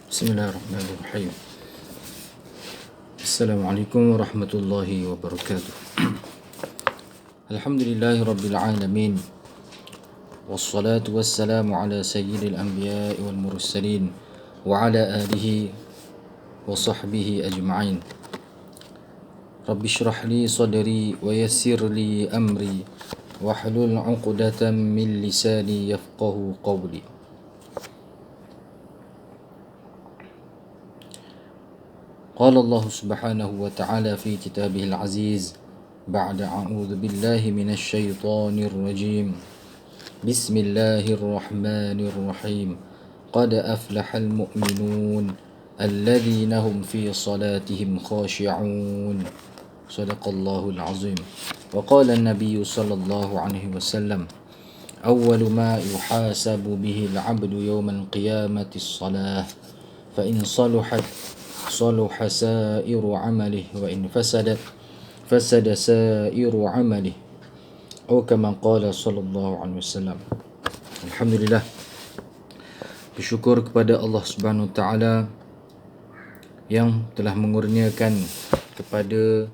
Bismillahirrahmanirrahim. Assalamualaikum warahmatullahi wabarakatuh. Alhamdulillahi rabbil alamin. Wassalatu wassalamu ala sayyidil anbiya'i wal mursalin wa ala alihi wa sahbihi ajma'in. Rabbi shrah li sadri wa yassir li amri wahlul 'uqdatam min lisani yafqahu qawli. قال الله سبحانه وتعالى في كتابه العزيز بعد أعوذ بالله من الشيطان الرجيم بسم الله الرحمن الرحيم قد أفلح المؤمنون الذين هم في صلاتهم خاشعون صدق الله العظيم. وقال النبي صلى الله عليه وسلم أول ما يحاسب به العبد يوم القيامة الصلاة فإن صلحت صلح سائر عمله وإن فسدت فسد سائر عمله أو كما قال صلى الله عليه وسلم. Alhamdulillah, bersyukur kepada Allah Subhanahu Wa Taala yang telah mengurniakan kepada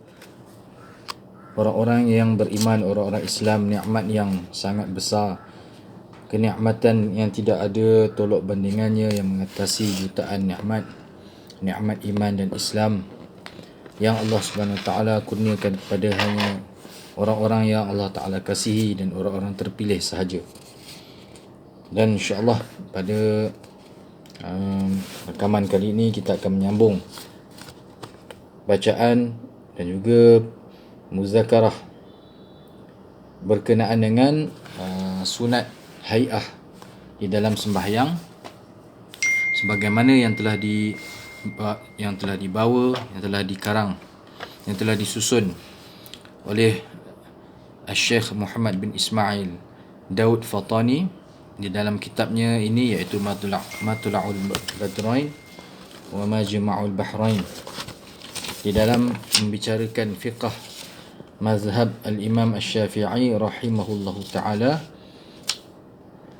orang-orang yang beriman, orang-orang Islam, nikmat yang sangat besar, kenikmatan yang tidak ada tolak bandingannya, yang mengatasi jutaan nikmat iman dan Islam yang Allah Subhanahu Wa Taala kurniakan kepada hanya orang-orang yang Allah Taala kasihi dan orang-orang terpilih sahaja. Dan insya-Allah pada rakaman kali ini kita akan menyambung bacaan dan juga muzakarah berkenaan dengan sunat hai'ah di dalam sembahyang sebagaimana yang telah dibawa, yang telah dikarang, yang telah disusun oleh Syekh Muhammad bin Ismail Daud Fatani di dalam kitabnya ini, iaitu Matla'ul Badrain wa Majma'ul Bahrain, di dalam membicarakan fiqh mazhab al-Imam Asy-Syafi'i rahimahullahu taala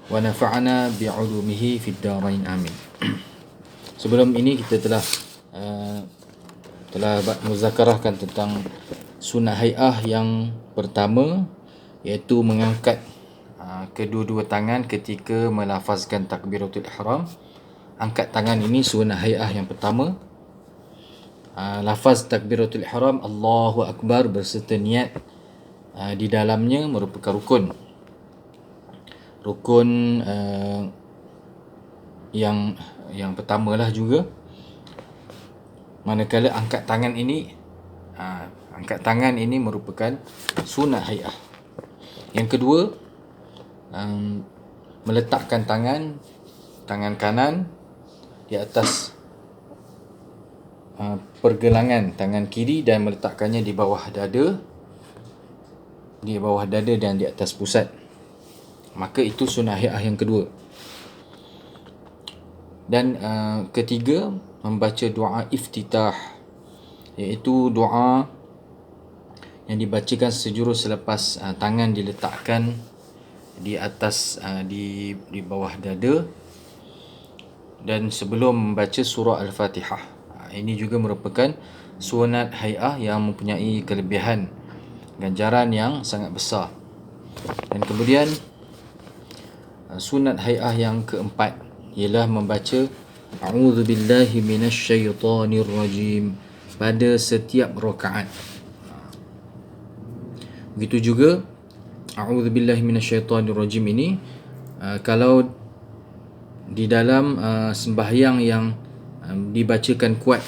wa nafa'ana bi'ulumihi fid darain amin. Sebelum ini kita telah muzakarahkan tentang sunnah hai'ah yang pertama, iaitu mengangkat kedua-dua tangan ketika melafazkan takbiratul ihram. Angkat tangan ini sunnah hai'ah yang pertama. Lafaz takbiratul ihram Allahu Akbar berserta niat di dalamnya merupakan rukun yang pertamalah juga. Manakala angkat tangan ini merupakan sunnah hai'ah. Yang kedua, meletakkan tangan kanan di atas pergelangan tangan kiri dan meletakkannya di bawah dada dan di atas pusat. Maka itu sunnah hai'ah yang kedua. Dan ketiga, membaca doa iftitah, iaitu doa yang dibacakan sejurus selepas tangan diletakkan di atas di bawah dada dan sebelum membaca surah Al-Fatihah. Ini juga merupakan sunat hai'ah yang mempunyai kelebihan ganjaran yang sangat besar. Dan kemudian sunat hai'ah yang keempat ialah membaca A'udzu billahi minasyaitonir rajim pada setiap rakaat. Begitu juga A'udzu billahi minasyaitonir rajim ini kalau di dalam sembahyang yang dibacakan kuat,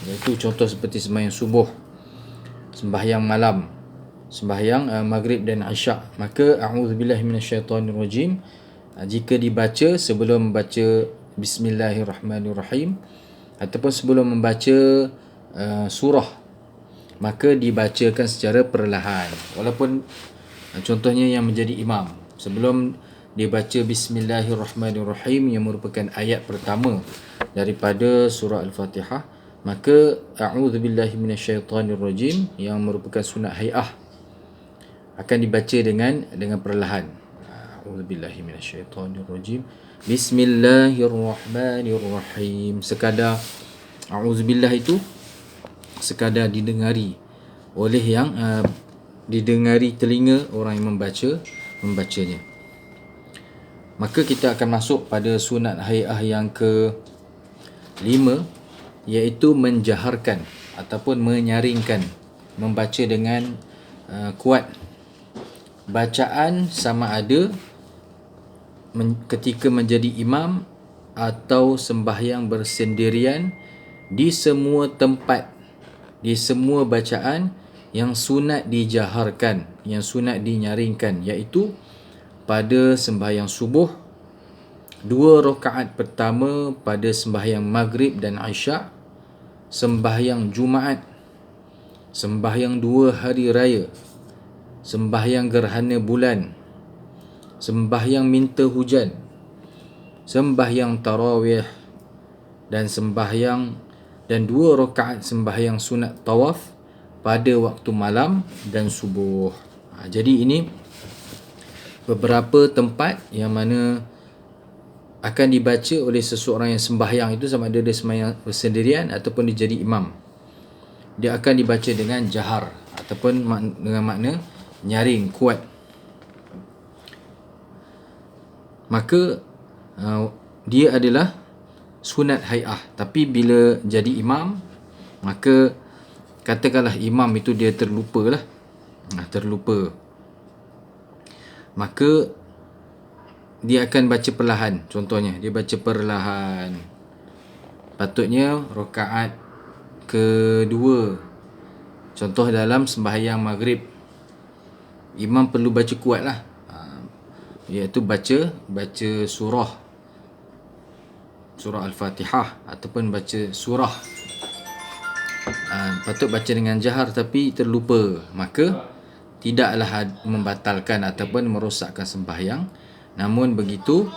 iaitu contoh seperti sembahyang subuh, sembahyang malam, sembahyang maghrib dan isyak, maka A'udzu billahi minasyaitonir rajim jika dibaca sebelum membaca Bismillahirrahmanirrahim ataupun sebelum membaca surah, maka dibacakan secara perlahan. Walaupun contohnya yang menjadi imam, sebelum dibaca Bismillahirrahmanirrahim yang merupakan ayat pertama daripada surah Al-Fatihah, maka A'udzubillahi minasyaitonirrajim yang merupakan sunat hai'ah akan dibaca dengan perlahan. A'udzubillahi minasyaitonirrajim. Bismillahirrahmanirrahim. Sekadar a'udzubillah itu sekadar didengari oleh yang didengari telinga orang yang membacanya. Maka kita akan masuk pada sunat hai'ah yang ke-5, iaitu menjaharkan ataupun menyaringkan, membaca dengan kuat. Bacaan sama ada ketika menjadi imam atau sembahyang bersendirian, di semua tempat, di semua bacaan yang sunat dijaharkan, yang sunat dinyaringkan, iaitu pada sembahyang subuh, 2 rakaat pertama pada sembahyang maghrib dan isyak, sembahyang Jumaat, sembahyang 2 hari raya, sembahyang gerhana bulan, sembahyang minta hujan, sembahyang tarawih, dan 2 rakaat sembahyang sunat tawaf pada waktu malam dan subuh. Jadi ini beberapa tempat yang mana akan dibaca oleh seseorang yang sembahyang itu, sama ada dia sembahyang bersendirian ataupun dia jadi imam. Dia akan dibaca dengan jahar ataupun dengan makna nyaring, kuat. Maka dia adalah sunat hai'ah. Tapi bila jadi imam, maka katakanlah imam itu dia terlupa, maka dia akan baca perlahan. Contohnya dia baca perlahan, patutnya rakaat kedua, contoh dalam sembahyang maghrib, imam perlu baca kuat lah, iaitu baca surah Al-Fatihah ataupun baca surah. Patut baca dengan jahar tapi terlupa, maka tidaklah membatalkan ataupun merosakkan sembahyang. Namun begitu,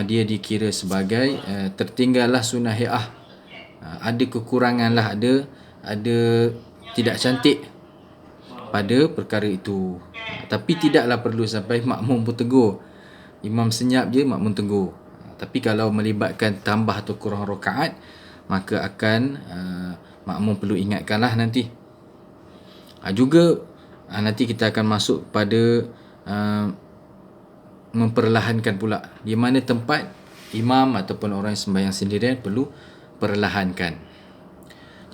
dia dikira sebagai tertinggallah sunnah hai'ah. Ada kekurangan lah, ada tidak cantik pada perkara itu. Tapi tidaklah perlu sampai makmum pun tegur. Imam senyap je, makmum tegur. Tapi kalau melibatkan tambah atau kurang rakaat, maka akan makmum perlu ingatkanlah nanti. Juga nanti kita akan masuk pada memperlahankan pula, di mana tempat imam ataupun orang yang sembahyang sendirian perlu perlahankan.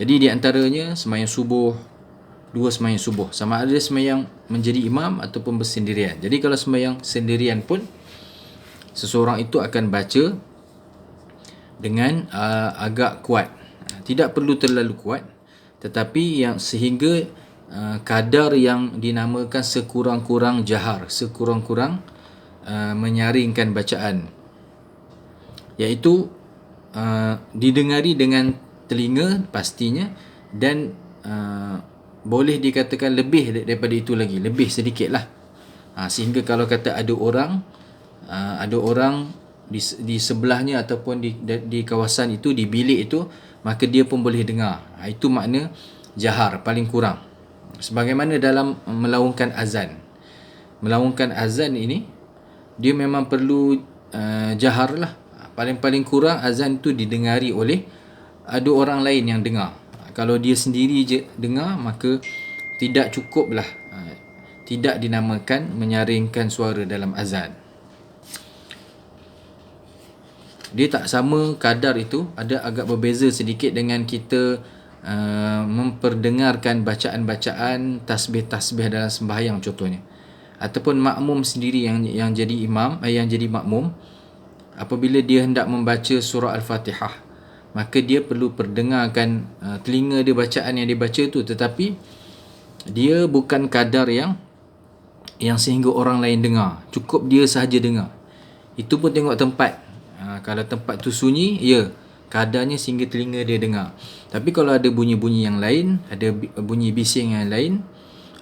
Jadi di antaranya sembahyang subuh, 2 sembahyang subuh, sama ada sembahyang menjadi imam ataupun bersendirian. Jadi kalau sembahyang sendirian pun, seseorang itu akan baca dengan agak kuat. Tidak perlu terlalu kuat, tetapi yang sehingga kadar yang dinamakan sekurang-kurang jahar, sekurang-kurang menyaringkan bacaan, iaitu didengari dengan telinga pastinya, dan boleh dikatakan lebih daripada itu lagi, lebih sedikit lah. Sehingga kalau kata ada orang di sebelahnya ataupun di kawasan itu, di bilik itu, maka dia pun boleh dengar. Itu makna jahar paling kurang. Sebagaimana dalam melaungkan azan. Melaungkan azan ini, dia memang perlu jahar lah. Paling-paling kurang azan itu didengari oleh ada orang lain yang dengar. Kalau dia sendiri je dengar, maka tidak cukup lah. Tidak dinamakan menyaringkan suara dalam azan. Dia tak sama kadar itu, ada agak berbeza sedikit dengan kita memperdengarkan bacaan-bacaan tasbih-tasbih dalam sembahyang contohnya. Ataupun makmum sendiri yang jadi imam, yang jadi makmum, apabila dia hendak membaca surah Al-Fatihah, maka dia perlu perdengarkan telinga dia bacaan yang dia baca tu, tetapi dia bukan kadar yang sehingga orang lain dengar. Cukup dia sahaja dengar. Itu pun tengok tempat. Kalau tempat tu sunyi, ya, kadarnya sehingga telinga dia dengar. Tapi kalau ada bunyi-bunyi yang lain, ada bunyi bising yang lain,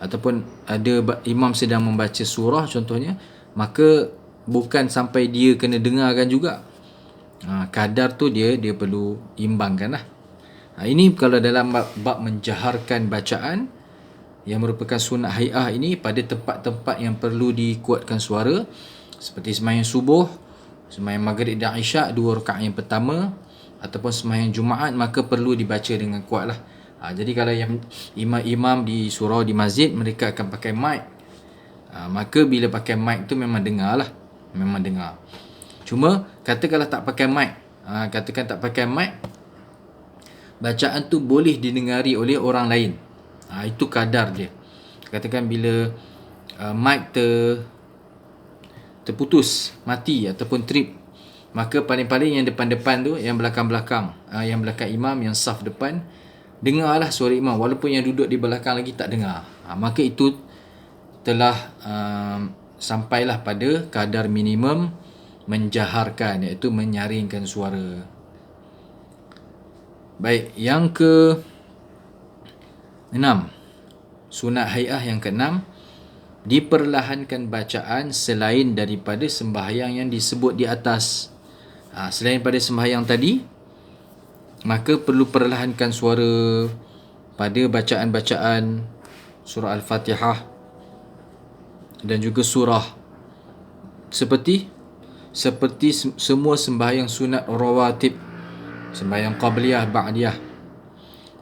ataupun ada imam sedang membaca surah contohnya, maka bukan sampai dia kena dengarkan juga. Kadar tu dia perlu imbangkan lah. Ini kalau dalam bab menjaharkan bacaan yang merupakan sunat hai'ah ini, pada tempat-tempat yang perlu dikuatkan suara, Seperti sembahyang subuh, sembahyang maghrib dan isyak, 2 rakaat yang pertama, ataupun sembahyang Jumaat, maka perlu dibaca dengan kuat lah. Jadi kalau yang imam-imam di surau di masjid, mereka akan pakai mic. Maka bila pakai mic tu memang dengar lah. Memang dengar. Cuma katakanlah tak pakai mic. Katakan tak pakai mic, bacaan tu boleh didengari oleh orang lain. Itu kadar dia. Katakan bila mic terputus, mati ataupun trip, maka paling-paling yang depan-depan tu, yang belakang-belakang, yang belakang imam, yang saf depan, dengarlah suara imam, walaupun yang duduk di belakang lagi tak dengar. Maka itu telah sampailah pada kadar minimum menjaharkan, iaitu menyaringkan suara. Baik, yang ke-6, sunat hai'ah yang ke-6, diperlahankan bacaan selain daripada sembahyang yang disebut di atas. Selain pada sembahyang tadi, maka perlu perlahankan suara pada bacaan-bacaan surah Al-Fatihah dan juga surah, seperti semua sembahyang sunat rawatib, sembahyang qabliyah, ba'diyah.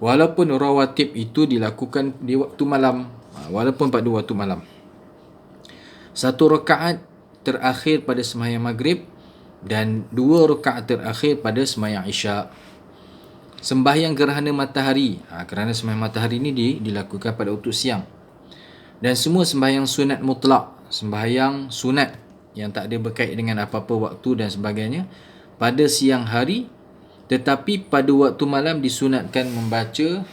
Walaupun rawatib itu dilakukan di waktu malam, walaupun pada waktu malam. 1 rakaat terakhir pada sembahyang maghrib dan 2 rakaat terakhir pada sembahyang isyak. Sembahyang gerhana matahari, kerana sembahyang matahari ini dilakukan pada waktu siang. Dan semua sembahyang sunat mutlak, sembahyang sunat yang tak ada berkait dengan apa-apa waktu dan sebagainya, pada siang hari, tetapi pada waktu malam disunatkan membaca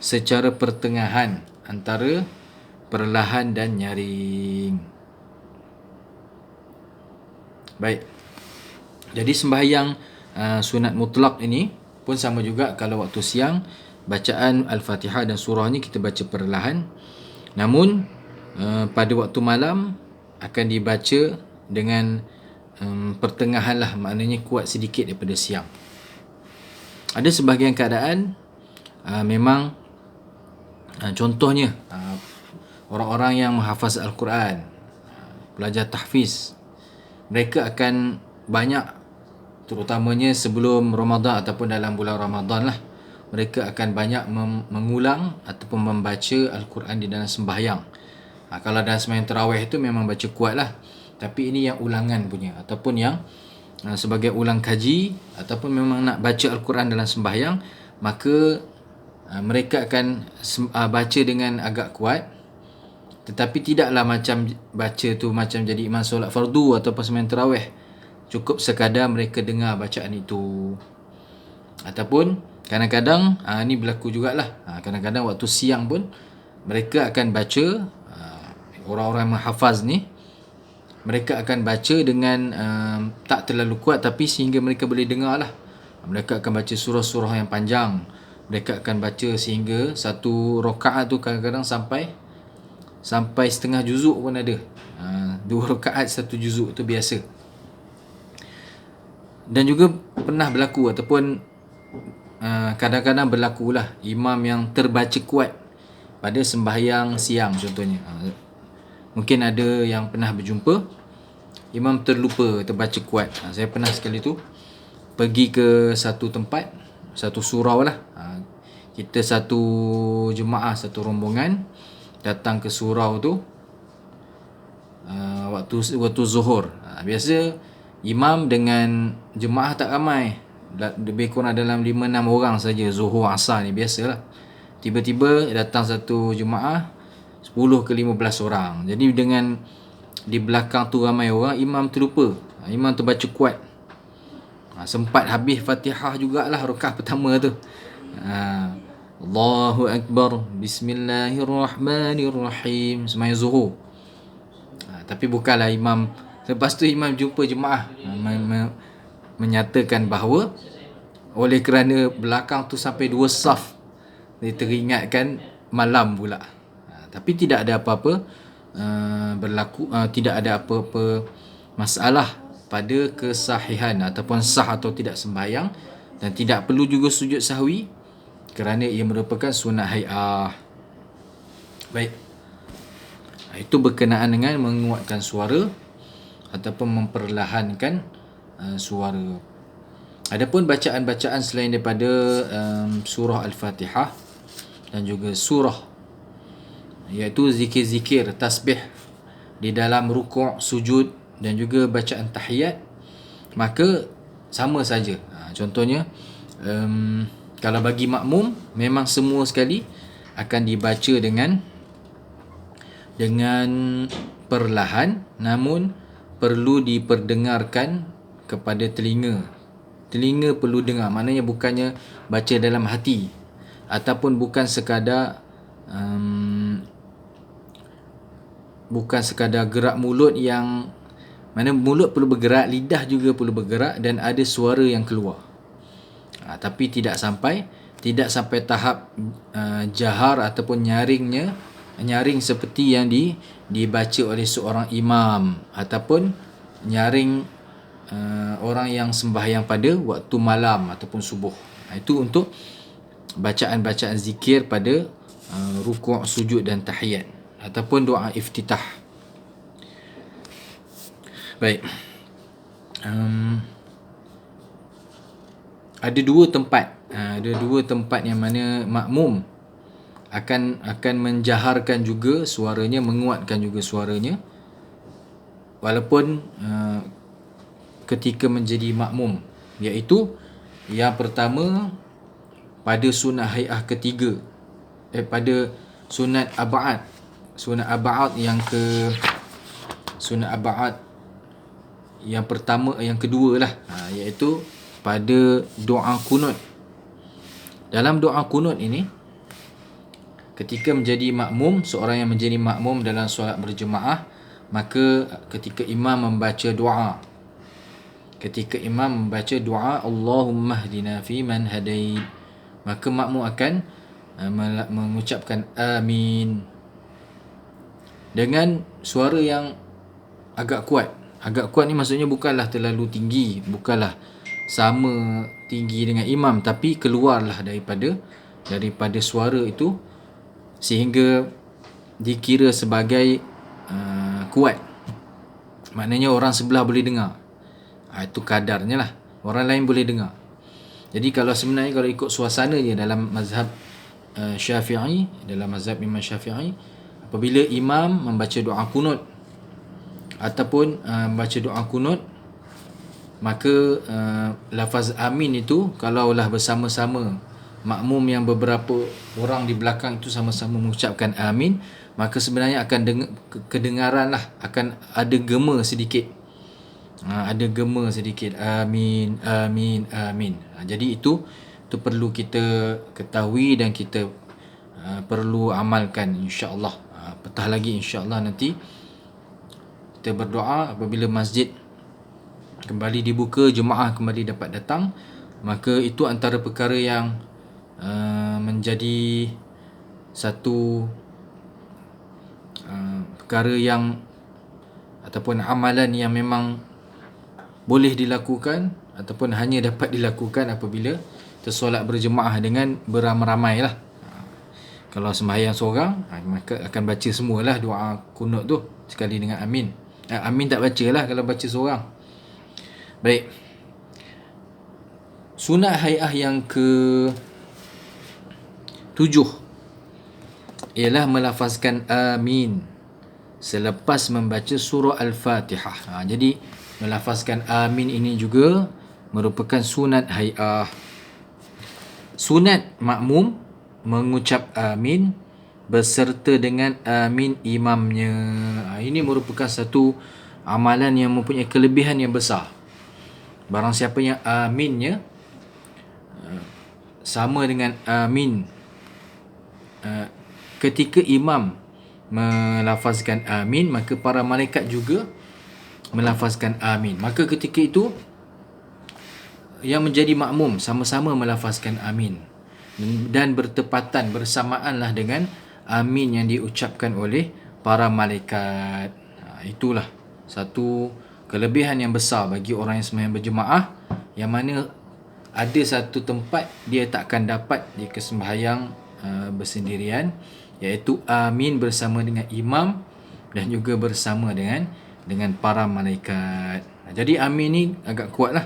secara pertengahan antara perlahan dan nyaring. Baik. Jadi sembahyang sunat mutlak ini pun sama juga. Kalau waktu siang, bacaan Al-Fatihah dan surah ni kita baca perlahan. Namun pada waktu malam akan dibaca dengan pertengahan lah, maknanya kuat sedikit daripada siang. Ada sebahagian keadaan memang contohnya orang-orang yang menghafaz Al-Quran, pelajar tahfiz, mereka akan banyak, terutamanya sebelum Ramadan ataupun dalam bulan Ramadan lah, mereka akan banyak mengulang ataupun membaca Al-Quran di dalam sembahyang. Kalau dalam sembahyang tarawih itu memang baca kuat lah, tapi ini yang ulangan punya, ataupun yang sebagai ulang kaji, ataupun memang nak baca Al-Quran dalam sembahyang, maka mereka akan baca dengan agak kuat, tetapi tidaklah macam baca tu macam jadi imam solat fardu ataupun sembahyang tarawih. Cukup sekadar mereka dengar bacaan itu. Ataupun kadang-kadang ni berlaku jugalah, kadang-kadang waktu siang pun mereka akan baca, orang-orang menghafaz ni, mereka akan baca dengan tak terlalu kuat, tapi sehingga mereka boleh dengar lah. Mereka akan baca surah-surah yang panjang. Mereka akan baca sehingga 1 rakaat tu kadang-kadang sampai setengah juzuk pun ada. 2 rakaat 1 juzuk tu biasa. Dan juga pernah berlaku ataupun kadang-kadang berlakulah imam yang terbaca kuat pada sembahyang siang contohnya. Mungkin ada yang pernah berjumpa imam terlupa terbaca kuat. Saya pernah sekali tu pergi ke satu tempat, satu surau lah. Kita satu jemaah, satu rombongan datang ke surau tu waktu zuhur. Biasa imam dengan jemaah tak ramai, lebih kurang dalam 5-6 orang saja. Zuhur asar ni biasalah. Tiba-tiba datang satu jemaah 10 ke 15 orang. Jadi dengan di belakang tu ramai orang, imam terlupa, imam terbaca kuat. Sempat habis Fatihah jugalah rakaat pertama tu. Allahu Akbar, Bismillahirrahmanirrahim, sembahyang zuhur. Tapi bukanlah imam. Lepas tu imam jumpa jemaah, menyatakan bahawa oleh kerana belakang tu sampai 2 saf, dia teringatkan malam pula. Tapi tidak ada apa-apa berlaku, tidak ada apa-apa masalah pada kesahihan ataupun sah atau tidak sembahyang, dan tidak perlu juga sujud sahwi kerana ia merupakan sunat hai'ah. Baik. Itu berkenaan dengan menguatkan suara. ataupun memperlahankan suara. Adapun bacaan-bacaan selain daripada surah Al-Fatihah dan juga surah, iaitu zikir-zikir tasbih di dalam rukuk, sujud dan juga bacaan tahiyat, maka sama saja. Contohnya kalau bagi makmum memang semua sekali akan dibaca dengan perlahan, namun perlu diperdengarkan kepada telinga. Telinga perlu dengar, maknanya bukannya baca dalam hati, ataupun bukan sekadar gerak mulut, yang mana mulut perlu bergerak, lidah juga perlu bergerak dan ada suara yang keluar. Tapi tidak sampai tahap jahar ataupun nyaring seperti yang dibaca oleh seorang imam, ataupun nyaring orang yang sembahyang pada waktu malam ataupun subuh. Itu untuk bacaan-bacaan zikir pada rukuk, sujud dan tahiyat ataupun doa iftitah. Baik. Ada dua tempat yang mana makmum akan menjaharkan juga suaranya, menguatkan juga suaranya, walaupun ketika menjadi makmum, iaitu yang pertama pada sunat hai'ah ketiga, pada sunat ab'ad yang pertama, yang kedua lah, iaitu pada doa kunut. Dalam doa kunut ini, ketika menjadi makmum, seorang yang menjadi makmum dalam solat berjemaah, maka ketika imam membaca doa Allahumma hdina fi man hadait, maka makmum akan mengucapkan amin dengan suara yang agak kuat. Agak kuat ni maksudnya bukanlah terlalu tinggi, bukanlah sama tinggi dengan imam, tapi keluarlah daripada suara itu sehingga dikira sebagai kuat. Maknanya orang sebelah boleh dengar. Itu kadarnya lah, orang lain boleh dengar. Jadi kalau ikut suasana je dalam mazhab Syafi'i, dalam mazhab Imam Syafi'i, apabila imam membaca doa kunut ataupun membaca doa kunut, maka lafaz amin itu kalaulah bersama-sama makmum yang beberapa orang di belakang itu sama-sama mengucapkan amin, maka sebenarnya akan kedengaran lah, akan ada gema sedikit. Amin, amin, amin. Jadi itu perlu kita ketahui dan kita perlu amalkan, insya-Allah. Petah lagi insya-Allah nanti kita berdoa apabila masjid kembali dibuka, jemaah kembali dapat datang, maka itu antara perkara yang menjadi satu perkara yang ataupun amalan yang memang boleh dilakukan ataupun hanya dapat dilakukan apabila tersolat berjemaah dengan beramai-ramai lah. Kalau sembahyang seorang, maka akan baca semualah doa kunut tu sekali dengan amin. Amin tak baca lah kalau baca seorang. Baik. Sunat hai'ah yang ke-7 ialah melafazkan amin selepas membaca surah Al-Fatihah. Jadi melafazkan amin ini juga merupakan sunat hai'ah. Sunat makmum mengucap amin berserta dengan amin imamnya. Ini merupakan satu amalan yang mempunyai kelebihan yang besar. Barang siapa yang aminnya sama dengan amin ketika imam melafazkan amin, maka para malaikat juga melafazkan amin. Maka ketika itu yang menjadi makmum sama-sama melafazkan amin dan bertepatan, bersamaanlah dengan amin yang diucapkan oleh para malaikat. Itulah satu kelebihan yang besar bagi orang yang sembahyang berjemaah, yang mana ada satu tempat dia tak akan dapat jika sembahyang bersendirian, iaitu amin bersama dengan imam dan juga bersama dengan dengan para malaikat. Jadi amin ni agak kuat lah.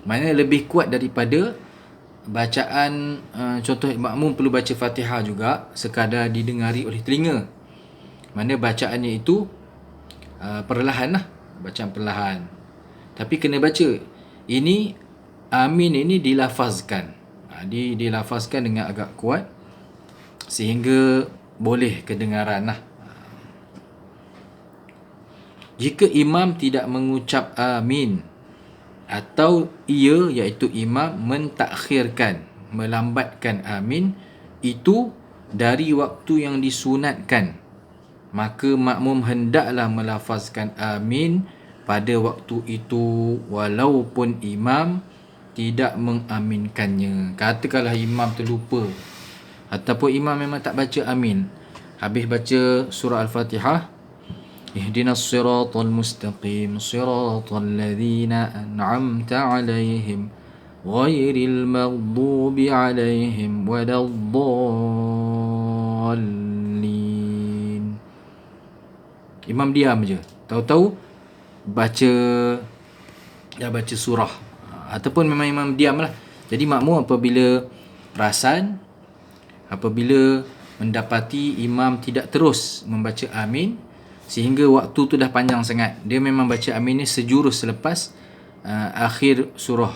Maknanya lebih kuat daripada bacaan contoh makmum perlu baca Fatihah juga sekadar didengari oleh telinga. Mana bacaannya itu perlahan lah, bacaan perlahan. Tapi kena baca. Ini amin ini dilafazkan. Dilafazkan dengan agak kuat sehingga boleh kedengaran lah. Jika imam tidak mengucap amin atau ia iaitu imam mentakhirkan, melambatkan amin itu dari waktu yang disunatkan, maka makmum hendaklah melafazkan amin pada waktu itu walaupun imam tidak mengaminkannya. Katakanlah imam terlupa ataupun imam memang tak baca amin, habis baca surah Al-Fatihah, ihdinas siratal mustaqim siratal ladzina an'amta alaihim ghairil maghdubi alaihim waladdallin. Imam diam je, tahu-tahu baca surah, ataupun memang imam diam lah. Jadi makmum apabila perasan, apabila mendapati imam tidak terus membaca amin sehingga waktu tu dah panjang sangat, dia memang baca amin ni sejurus selepas akhir surah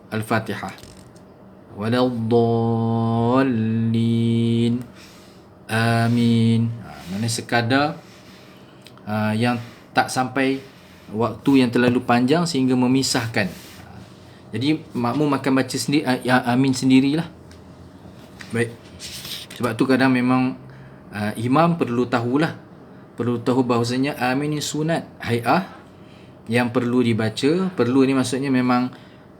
Al-Fatihah, waladdallin, amin. Mana sekadar yang tak sampai waktu yang terlalu panjang sehingga memisahkan. Jadi makmum akan baca sendiri amin sendirilah. Baik. Sebab tu kadang memang imam perlu tahu bahawasanya amin ni sunat hai'ah yang perlu dibaca. Perlu ni maksudnya memang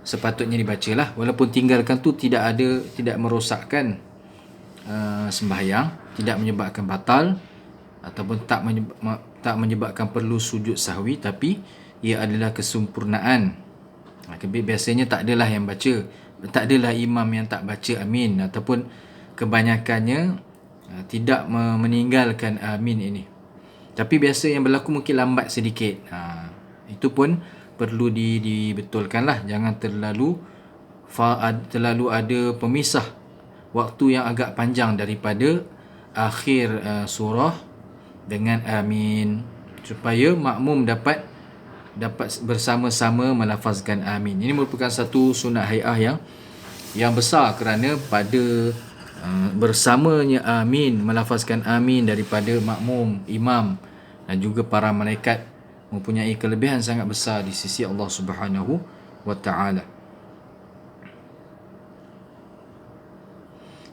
sepatutnya dibacalah, walaupun tinggalkan tu tidak merosakkan sembahyang, tidak menyebabkan batal ataupun tak menyebabkan perlu sujud sahwi, tapi ia adalah kesempurnaan. Biasanya tak adalah imam yang tak baca amin, ataupun kebanyakannya tidak meninggalkan amin ini. Tapi biasa yang berlaku mungkin lambat sedikit. Itu pun perlu dibetulkan lah. Jangan terlalu ada pemisah waktu yang agak panjang daripada akhir surah dengan amin, supaya makmum dapat bersama-sama melafazkan amin. Ini merupakan satu sunat hai'ah yang besar, kerana pada bersamanya amin, melafazkan amin daripada makmum, imam dan juga para malaikat mempunyai kelebihan sangat besar di sisi Allah Subhanahu wa taala.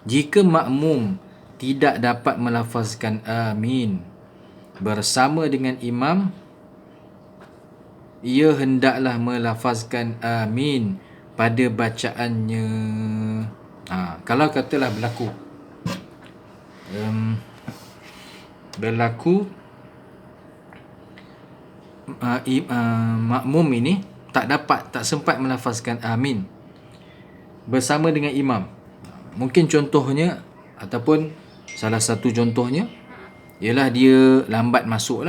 Jika makmum tidak dapat melafazkan amin bersama dengan imam, ia hendaklah melafazkan amin pada bacaannya. Kalau katalah berlaku makmum ini tak sempat melafazkan amin bersama dengan imam. Mungkin contohnya ataupun salah satu contohnya ialah dia lambat masuk.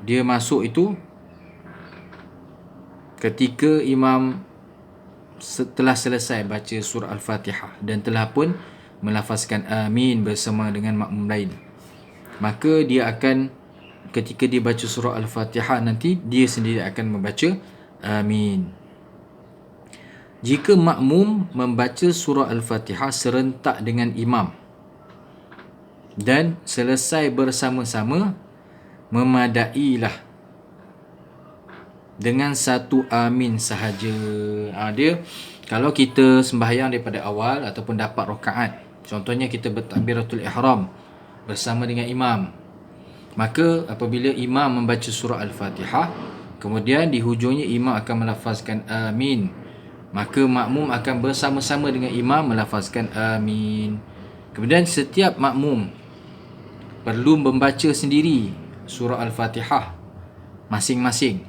Dia masuk itu ketika imam telah selesai baca surah Al-Fatihah dan telah pun melafazkan amin bersama dengan makmum lain. Maka dia akan, ketika dia baca surah Al-Fatihah nanti, dia sendiri akan membaca amin. Jika makmum membaca surah Al-Fatihah serentak dengan imam dan selesai bersama-sama, memadailah dengan satu amin sahaja. Dia, kalau kita sembahyang daripada awal ataupun dapat rakaat, contohnya kita bertakbiratul ihram bersama dengan imam, maka apabila imam membaca surah Al-Fatihah, kemudian di hujungnya imam akan melafazkan amin, maka makmum akan bersama-sama dengan imam melafazkan amin. Kemudian setiap makmum perlu membaca sendiri surah Al-Fatihah masing-masing.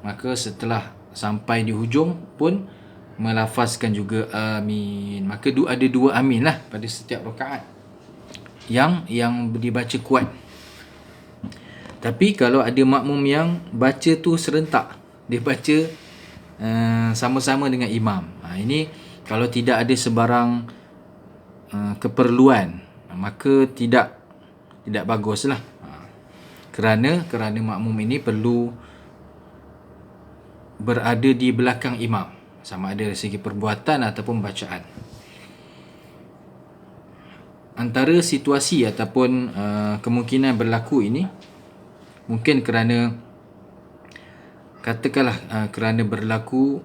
Maka setelah sampai di hujung pun melafazkan juga amin. Maka ada dua amin lah pada setiap rakaat yang dibaca kuat. Tapi kalau ada makmum yang baca tu serentak, dia baca sama-sama dengan imam. Ini kalau tidak ada sebarang keperluan, maka tidak baguslah. Kerana makmum ini perlu berada di belakang imam, sama ada dari segi perbuatan ataupun bacaan. Antara situasi ataupun kemungkinan berlaku ini mungkin kerana katakanlah kerana berlaku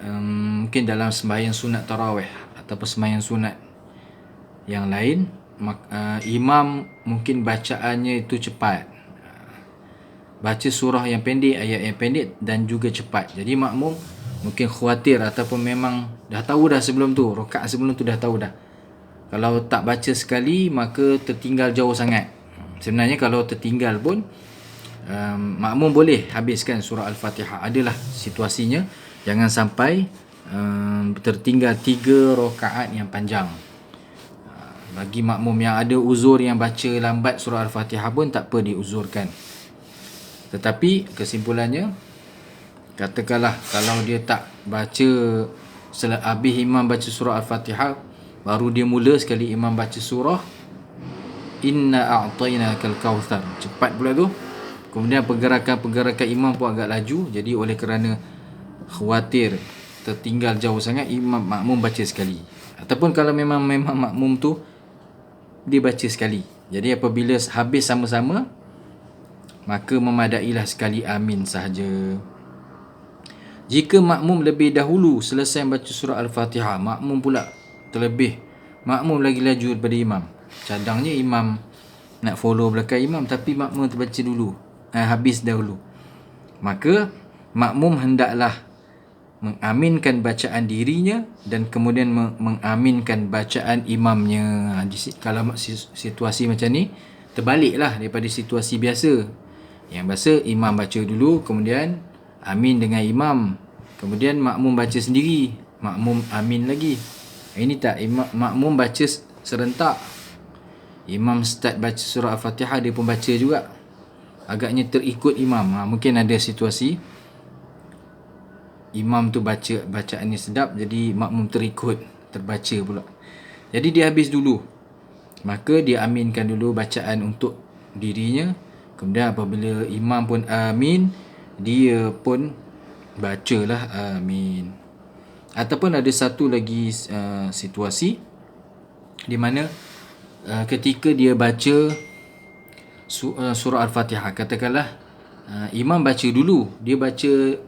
mungkin dalam sembahyang sunat tarawih ataupun sembahyang sunat yang lain, imam mungkin bacaannya itu cepat, baca surah yang pendek, ayat yang pendek dan juga cepat. Jadi makmum mungkin khawatir ataupun memang dah tahu dah sebelum tu, rakaat sebelum tu dah tahu dah, kalau tak baca sekali maka tertinggal jauh sangat. Sebenarnya kalau tertinggal pun makmum boleh habiskan surah Al-Fatihah. Adalah situasinya, jangan sampai tertinggal 3 rakaat yang panjang. Bagi makmum yang ada uzur yang baca lambat surah Al-Fatihah pun tak apa, diuzurkan. Tetapi kesimpulannya, katakanlah kalau dia tak baca habis imam baca surah Al-Fatihah, baru dia mula sekali imam baca surah Inna a'tainakal kautsar, cepat pula tu. Kemudian pergerakan imam pun agak laju. Jadi oleh kerana khawatir tertinggal jauh sangat, makmum baca sekali. Ataupun kalau memang makmum tu dia baca sekali, jadi apabila habis sama-sama, maka memadailah sekali amin sahaja. Jika makmum lebih dahulu selesai baca surah Al-Fatihah, makmum pula terlebih, makmum lagi laju daripada imam. Cadangnya imam nak follow belakang imam, tapi makmum terbaca dulu, habis dahulu. Maka makmum hendaklah mengaminkan bacaan dirinya dan kemudian mengaminkan bacaan imamnya. Kalau situasi macam ni, terbaliklah daripada situasi biasa. Yang biasa imam baca dulu, kemudian amin dengan imam, kemudian makmum baca sendiri, makmum amin lagi. Ini tak, makmum baca serentak. Imam start baca surah Al-Fatihah, dia pun baca juga, agaknya terikut imam. Mungkin ada situasi imam tu bacaannya sedap, jadi makmum terbaca pula. Jadi dia habis dulu, maka dia aminkan dulu bacaan untuk dirinya. Kemudian apabila imam pun amin, dia pun bacalah amin. Ataupun ada satu lagi situasi di mana ketika dia baca surah Al-Fatihah, katakanlah imam baca dulu, dia baca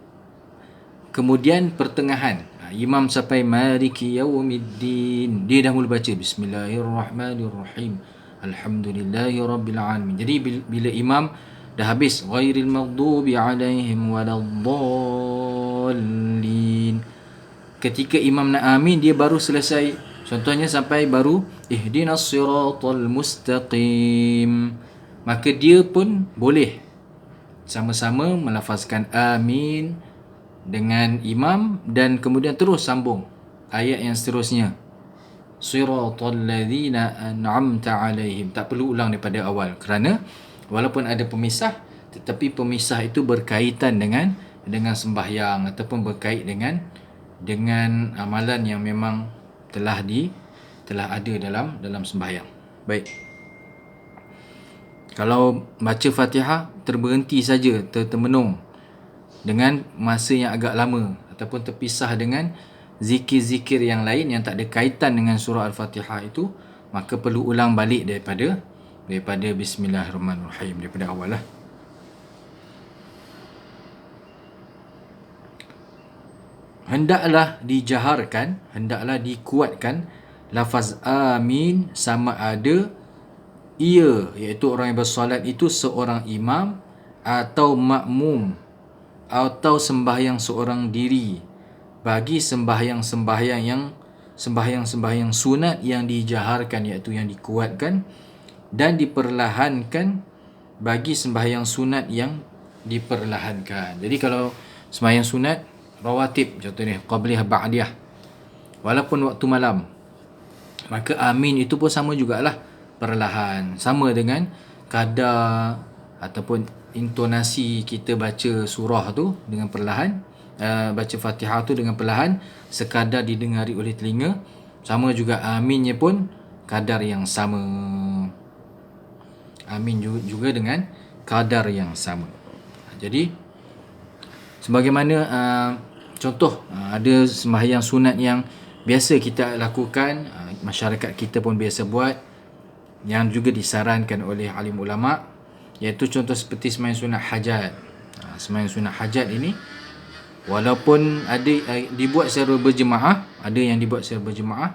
kemudian pertengahan, imam sampai maliki yaumiddin, dia dah mula baca bismillahirrahmanirrahim, alhamdulillahirabbil alamin. Jadi bila imam dah habis ghairil maghdubi alaihim waladdallin, ketika imam nak amin, dia baru selesai, contohnya sampai baru ihdinas siratal mustaqim, maka dia pun boleh sama-sama melafazkan amin dengan imam dan kemudian terus sambung ayat yang seterusnya, siratal ladzina an'amta alaihim. Tak perlu ulang daripada awal, kerana walaupun ada pemisah, tetapi pemisah itu berkaitan dengan sembahyang ataupun berkait dengan amalan yang memang telah ada dalam sembahyang. Baik. Kalau baca Fatihah terberhenti saja, termenung dengan masa yang agak lama, ataupun terpisah dengan zikir-zikir yang lain yang tak ada kaitan dengan surah Al-Fatihah itu, maka perlu ulang balik daripada bismillahirrahmanirrahim, daripada awal lah. Hendaklah dijaharkan, hendaklah dikuatkan lafaz amin, sama ada ia, iaitu orang yang bersolat itu seorang imam atau makmum, atau sembahyang seorang diri, bagi sembahyang sunat yang dijaharkan, iaitu yang dikuatkan, dan diperlahankan bagi sembahyang sunat yang diperlahankan. Jadi kalau sembahyang sunat rawatib, contohnya qabliyah ba'diyah, walaupun waktu malam, maka amin itu pun sama jugalah, perlahan, sama dengan qada ataupun intonasi kita baca surah tu dengan perlahan, baca Fatihah tu dengan perlahan, sekadar didengari oleh telinga. Sama juga aminnya pun kadar yang sama. Amin juga dengan kadar yang sama. Jadi sebagaimana contoh, ada sembahyang sunat yang biasa kita lakukan, masyarakat kita pun biasa buat, yang juga disarankan oleh alim ulama, iaitu contoh seperti sembahyang sunat hajat. Sembahyang sunat hajat ini walaupun ada dibuat secara berjemaah, ada yang dibuat secara berjemaah,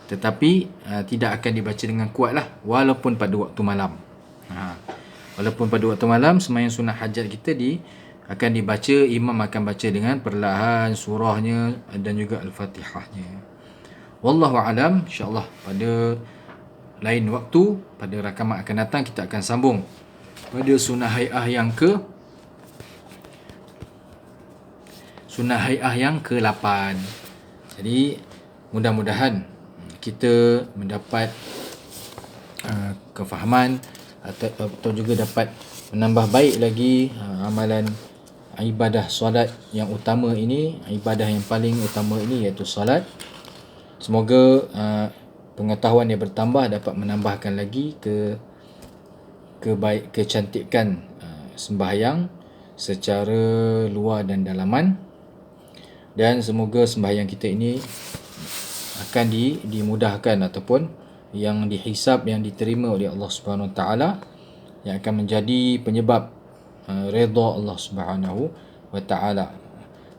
tetapi tidak akan dibaca dengan kuat lah, walaupun pada waktu malam. Walaupun pada waktu malam, sembahyang sunat hajat kita akan dibaca, imam akan baca dengan perlahan surahnya dan juga al-Fatihahnya. Wallahu alam. InsyaAllah pada lain waktu, pada rakaman akan datang, kita akan sambung pada sunnah hai'ah yang ke-8. Jadi mudah-mudahan kita mendapat kefahaman atau juga dapat menambah baik lagi amalan ibadah solat yang utama ini, ibadah yang paling utama ini, iaitu solat. Semoga pengetahuan yang bertambah dapat menambahkan lagi kecantikan sembahyang secara luar dan dalaman, dan semoga sembahyang kita ini akan dimudahkan ataupun yang dihisab, yang diterima oleh Allah Subhanahu Wa Taala, yang akan menjadi penyebab redha Allah Subhanahu Wa Taala.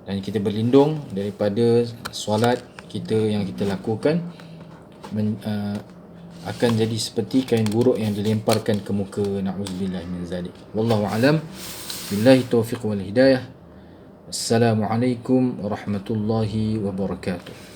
Dan kita berlindung daripada solat kita yang kita lakukan akan jadi seperti kain buruk yang dilemparkan ke muka. Na'udzubillah min zalik. Wallahu alam. Billahi taufiq wal hidayah. Assalamualaikum warahmatullahi wabarakatuh.